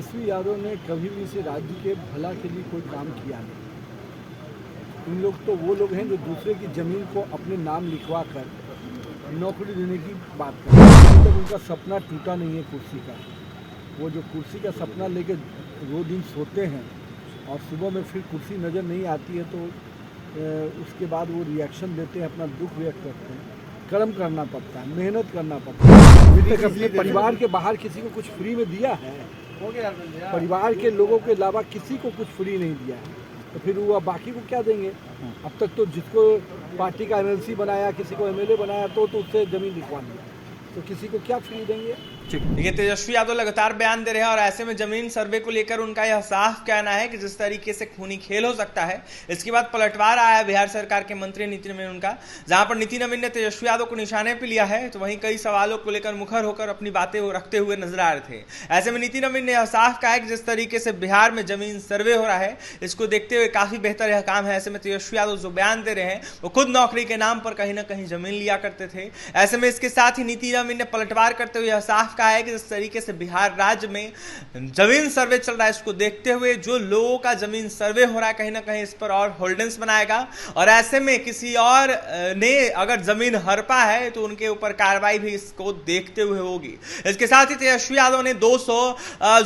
तेजस्वी यादव ने कभी भी इस राज्य के भला के लिए कोई काम किया नहीं। इन लोग तो वो लोग हैं जो दूसरे की ज़मीन को अपने नाम लिखवा कर नौकरी देने की बात करते हैं। अभी तक उनका सपना टूटा नहीं है कुर्सी का। वो जो कुर्सी का सपना लेके वो दिन सोते हैं और सुबह में फिर कुर्सी नज़र नहीं आती है तो उसके बाद वो रिएक्शन देते हैं, अपना दुख व्यक्त करते हैं। कर्म करना पड़ता है, मेहनत करना पड़ता है। अभी तक अपने परिवार के बाहर किसी को कुछ फ्री में दिया है? परिवार के लोगों के अलावा किसी को कुछ फ्री नहीं दिया है, तो फिर वो बाकी को क्या देंगे? अब तक तो जिसको पार्टी का एमएलसी बनाया, किसी को एमएलए बनाया तो उससे ज़मीन लिखवा लिया, तो किसी को क्या फ्री देंगे? देखिए, तेजस्वी यादव लगातार बयान दे रहे हैं और ऐसे में जमीन सर्वे को लेकर उनका यह साफ कहना है कि जिस तरीके से खूनी खेल हो सकता है। इसके बाद पलटवार आया बिहार सरकार के मंत्री नितिन नवीन उनका, जहां पर नितिन नवीन ने तेजस्वी यादव को निशाने पर लिया है, तो वहीं कई सवालों को लेकर मुखर होकर अपनी बातें रखते हुए नजर आ रहे थे। ऐसे में नितिन नवीन ने यह साफ कहा है कि जिस तरीके से बिहार में जमीन सर्वे हो रहा है, इसको देखते हुए काफी बेहतर यह काम है। ऐसे में तेजस्वी यादव जो बयान दे रहे हैं वो खुद नौकरी के नाम पर कहीं ना कहीं जमीन लिया करते थे। ऐसे में इसके साथ ही नितिन नवीन ने पलटवार करते हुए यह साफ कहा है कि जिस तरीके से बिहार राज्य में जमीन सर्वे चल रहा है, इसको देखते हुए जो लोगों का जमीन सर्वे हो रहा है कहीं ना कहीं इस पर और होल्डेंस बनाएगा और ऐसे में किसी और ने अगर जमीन हड़पा है तो उनके ऊपर कार्रवाई भी इसको देखते हुए होगी। इसके साथ ही तेजस्वी यादव ने 200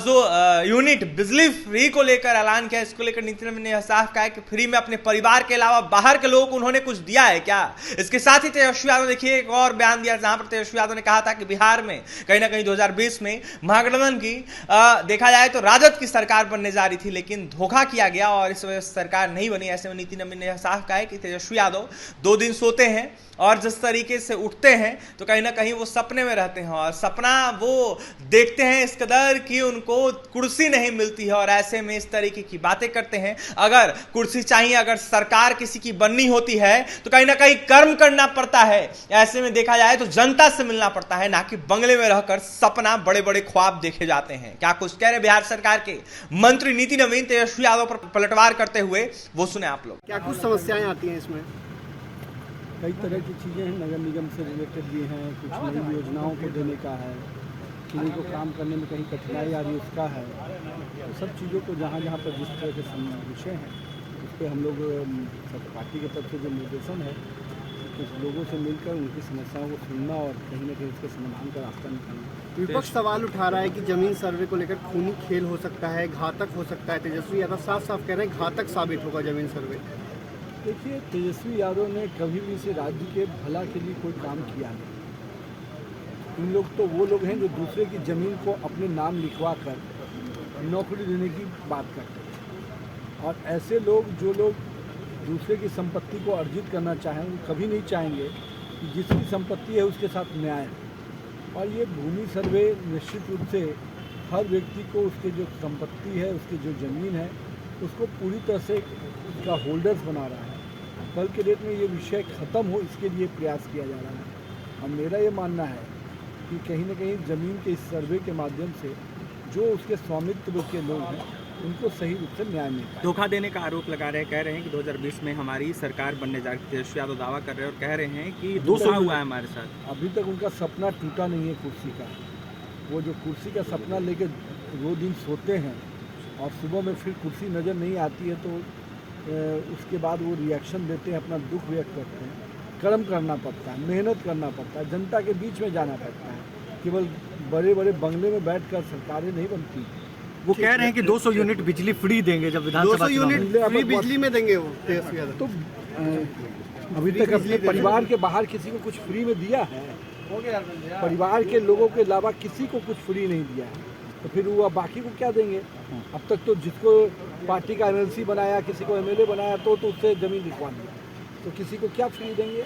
जो यूनिट बिजली फ्री को लेकर ऐलान किया, इसको लेकर नितिन नवीन ने यह साफ कहा कि फ्री में अपने परिवार के अलावा बाहर के लोगों को उन्होंने कुछ दिया है क्या? इसके साथ ही तेजस्वी यादव देखिए एक और बयान दिया, जहां पर तेजस्वी यादव ने कहा था कि बिहार में कहीं ना कहीं 2020 में महागठबंधन की देखा जाए तो राजद की सरकार बनने जा रही थी, लेकिन धोखा किया गया और इस वजह से सरकार नहीं बनी। ऐसे में नितिन नवीन ने साफ कहा है कि तेजस्वी यादव 2 दिन सोते हैं और जिस तरीके से उठते हैं तो कहीं ना कहीं वो सपने में रहते हैं और सपना वो देखते हैं इस कदर कि उनको कुर्सी नहीं मिलती है और ऐसे में इस तरीके की बातें करते हैं। अगर कुर्सी चाहिए, अगर सरकार किसी की बननी होती है तो कहीं ना कहीं कर्म करना पड़ता है। ऐसे में देखा जाए तो जनता से मिलना पड़ता है, ना कि बंगले में रहकर सपना, बड़े बड़े ख्वाब देखे जाते हैं। क्या कुछ कह रहे बिहार सरकार के मंत्री नितिन नवीन तेजस्वी यादव पर पलटवार करते हुए, वो सुने आप लोग। क्या कुछ समस्याएं आती हैं इसमें? कई तरह की चीज़ें हैं, नगर निगम से रिलेटेड भी हैं, कुछ नई योजनाओं को देने का है, किन्हीं को काम करने में कहीं कठिनाई आ रही है उसका है। तो सब चीज़ों को जहाँ जहाँ पर जिस तरह के विषय हैं उस पर हम लोग सब पार्टी की तरफ से जो निर्देशन है कुछ लोगों से मिलकर उनकी समस्याओं को सुनना और कहीं ना कहीं उसके समाधान का रास्ता निकालना। विपक्ष सवाल उठा रहा है कि जमीन सर्वे को लेकर खूनी खेल हो सकता है, घातक हो सकता है। तेजस्वी यादव साफ साफ कह रहे हैं घातक साबित होगा जमीन सर्वे। देखिए, तेजस्वी यादव ने कभी भी इस राज्य के भला के लिए कोई काम किया नहीं। इन लोग तो वो लोग हैं जो दूसरे की ज़मीन को अपने नाम लिखवा कर नौकरी देने की बात करते हैं और ऐसे लोग जो लोग दूसरे की संपत्ति को अर्जित करना चाहें वो कभी नहीं चाहेंगे कि जिसकी संपत्ति है उसके साथ न्याय हो। और ये भूमि सर्वे निश्चित रूप से हर व्यक्ति को उसके जो संपत्ति है, उसकी जो ज़मीन है, उसको पूरी तरह से उसका होल्डर्स बना रहा है। कल के डेट में ये विषय ख़त्म हो, इसके लिए प्रयास किया जा रहा है। और मेरा ये मानना है कि कहीं ना कहीं ज़मीन के इस सर्वे के माध्यम से जो उसके स्वामित्व के लोग हैं उनको सही रूप से न्याय मिलता है। धोखा देने का आरोप लगा रहे हैं, कह रहे हैं कि 2020 में हमारी सरकार बनने जा रही है। तेजस्वी यादव दावा कर रहे हैं और कह रहे हैं कि धोखा हुआ है हमारे साथ। अभी तक उनका सपना टूटा नहीं है कुर्सी का। वो जो कुर्सी का सपना लेके वो दिन सोते हैं और सुबह में फिर कुर्सी नज़र नहीं आती है तो उसके बाद वो रिएक्शन देते हैं, अपना दुख व्यक्त करते हैं। कर्म करना पड़ता है, मेहनत करना पड़ता है, जनता के बीच में जाना पड़ता है। केवल बड़े बड़े बंगले में बैठकर सरकारें नहीं बनती। वो कह रहे हैं कि 200 यूनिट बिजली फ्री देंगे जब विधानसभा 200 यूनिट फ्री बिजली में देंगे वो तेजस्वी यादव। तो अभी तक अपने परिवार के बाहर किसी को कुछ फ्री में दिया है? परिवार के लोगों के अलावा किसी को कुछ फ्री नहीं दिया है, तो फिर वो बाकी को क्या देंगे? अब तक तो जिसको पार्टी का एमएलसी बनाया, किसी को एमएलए बनाया तो उससे ज़मीन लिखवा लिया, तो किसी को क्या फ्री देंगे?